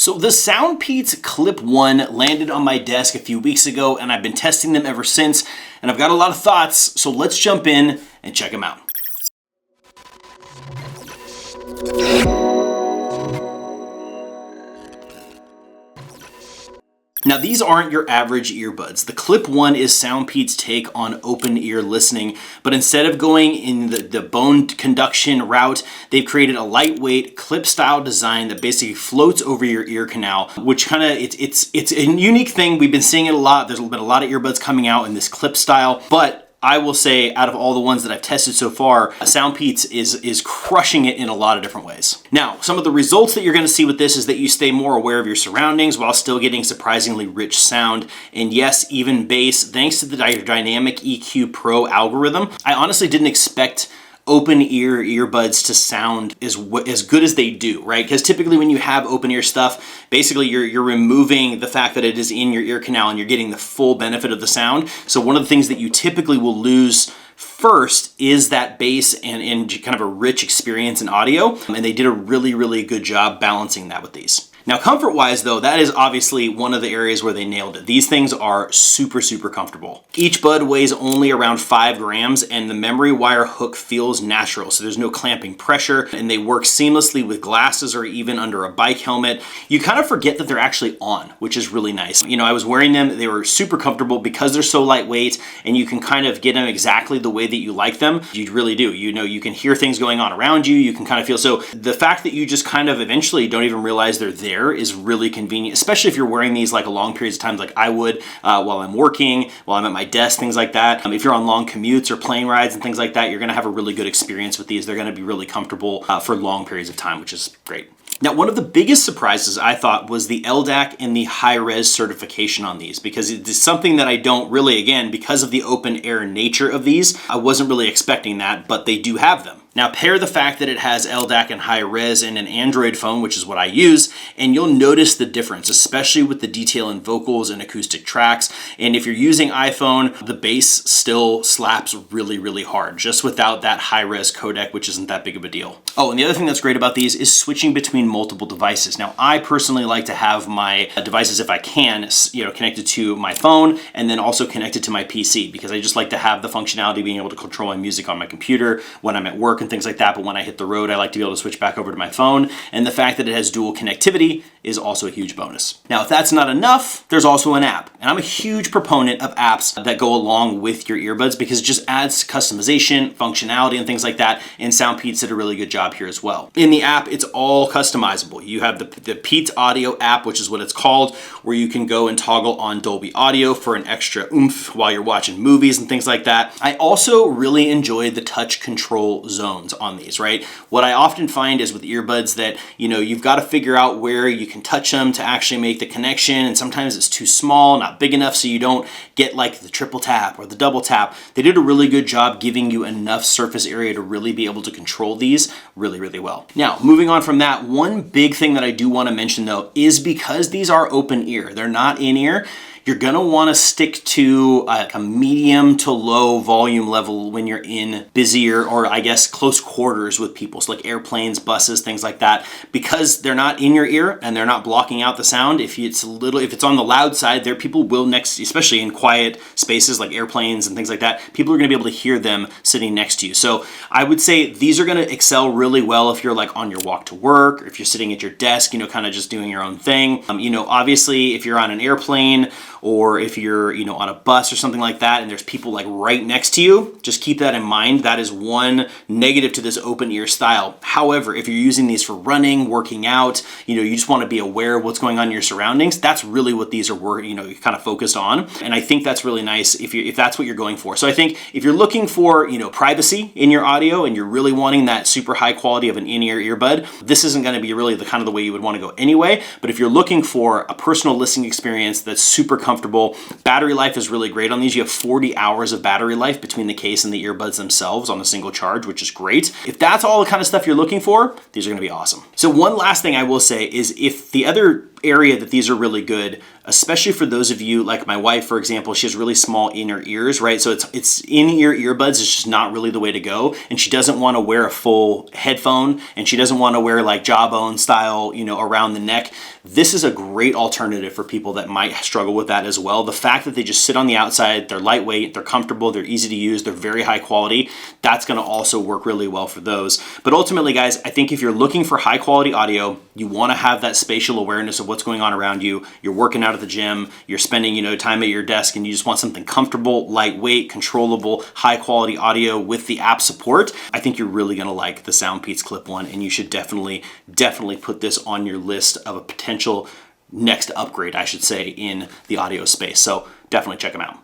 So the SoundPEATS Clip1 landed on my desk a few weeks ago, and I've been testing them ever since, and I've got a lot of thoughts, so let's jump in and check them out. Now these aren't your average earbuds. The Clip1 is SoundPEATS' take on open ear listening, but instead of going in the bone conduction route, they've created a lightweight clip style design that basically floats over your ear canal, which kind of, it's a unique thing. We've been seeing it a lot. There's been a lot of earbuds coming out in this clip style, but I will say out of all the ones that I've tested so far, SoundPEATS is crushing it in a lot of different ways. Now, some of the results that you're gonna see with this is that you stay more aware of your surroundings while still getting surprisingly rich sound. And yes, even bass, thanks to the dynamic EQ Pro algorithm. I honestly didn't expect open ear earbuds to sound as good as they do, right? Because typically when you have open ear stuff, basically you're removing the fact that it is in your ear canal and you're getting the full benefit of the sound. So one of the things that you typically will lose first is that bass and kind of a rich experience in audio. And they did a really, really good job balancing that with these. Now, comfort-wise though, that is obviously one of the areas where they nailed it. These things are super, super comfortable. Each bud weighs only around 5 grams and the memory wire hook feels natural, so there's no clamping pressure, and they work seamlessly with glasses or even under a bike helmet. You kind of forget that they're actually on, which is really nice. You know, I was wearing them, they were super comfortable because they're so lightweight and you can kind of get them exactly the way that you like them. You really do. You know, you can hear things going on around you, you can kind of feel, so the fact that you just kind of eventually don't even realize they're there is really convenient, especially if you're wearing these like a long periods of time, like I would while I'm working, while I'm at my desk, things like that. If you're on long commutes or plane rides and things like that, you're gonna have a really good experience with these. They're gonna be really comfortable for long periods of time, which is great. Now, one of the biggest surprises I thought was the LDAC and the high-res certification on these, because it's something that I don't really, again, because of the open air nature of these, I wasn't really expecting that, but they do have them. Now pair the fact that it has LDAC and high res in an Android phone, which is what I use, and you'll notice the difference, especially with the detail in vocals and acoustic tracks. And if you're using iPhone, the bass still slaps really, really hard, just without that high res codec, which isn't that big of a deal. Oh, and the other thing that's great about these is switching between multiple devices. Now, I personally like to have my devices, if I can, you know, connected to my phone and then also connected to my PC, because I just like to have the functionality of being able to control my music on my computer when I'm at work and things like that, but when I hit the road, I like to be able to switch back over to my phone, and the fact that it has dual connectivity is also a huge bonus. Now, if that's not enough, there's also an app, and I'm a huge proponent of apps that go along with your earbuds because it just adds customization, functionality, and things like that, and SoundPEATS did a really good job here as well. In the app, it's all customizable. You have the Peats Audio app, which is what it's called, where you can go and toggle on Dolby Audio for an extra oomph while you're watching movies and things like that. I also really enjoyed the touch control zone on these, right? What I often find is with earbuds that, you know, you've got to figure out where you can touch them to actually make the connection, and sometimes it's too small, not big enough, so you don't get like the triple tap or the double tap. They did a really good job giving you enough surface area to really be able to control these really, really well. Now, moving on from that, one big thing that I do want to mention though is because these are open ear, they're not in ear, you're gonna wanna stick to a medium to low volume level when you're in busier, or I guess close quarters with people, so like airplanes, buses, things like that, because they're not in your ear and they're not blocking out the sound. If it's on the loud side, there people will especially in quiet spaces like airplanes and things like that, people are gonna be able to hear them sitting next to you. So I would say these are gonna excel really well if you're like on your walk to work, or if you're sitting at your desk, you know, kind of just doing your own thing. You know, obviously if you're on an airplane, or if you're, you know, on a bus or something like that and there's people like right next to you, just keep that in mind. That is one negative to this open ear style. However, if you're using these for running, working out, you know, you just want to be aware of what's going on in your surroundings, that's really what these are, you know, kind of focused on. And I think that's really nice if that's what you're going for. So I think if you're looking for, you know, privacy in your audio and you're really wanting that super high quality of an in-ear earbud, this isn't going to be really the kind of the way you would want to go anyway. But if you're looking for a personal listening experience that's super comfortable, battery life is really great on these. You have 40 hours of battery life between the case and the earbuds themselves on a single charge, which is great. If that's all the kind of stuff you're looking for, these are gonna be awesome. So one last thing I will say is if the other area that these are really good, especially for those of you like my wife, for example, she has really small inner ears, right? So it's in-ear earbuds is just not really the way to go. And she doesn't want to wear a full headphone, and she doesn't want to wear like jawbone style, you know, around the neck. This is a great alternative for people that might struggle with that as well. The fact that they just sit on the outside, they're lightweight, they're comfortable, they're easy to use, they're very high quality, that's gonna also work really well for those. But ultimately, guys, I think if you're looking for high quality audio, you wanna have that spatial awareness of what's going on around you. You're working out at the gym, you're spending time at your desk, and you just want something comfortable, lightweight, controllable, high quality audio with the app support. I think you're really gonna like the SoundPEATS Clip1, and you should definitely put this on your list of a potential next upgrade, I should say, in the audio space. So definitely check them out.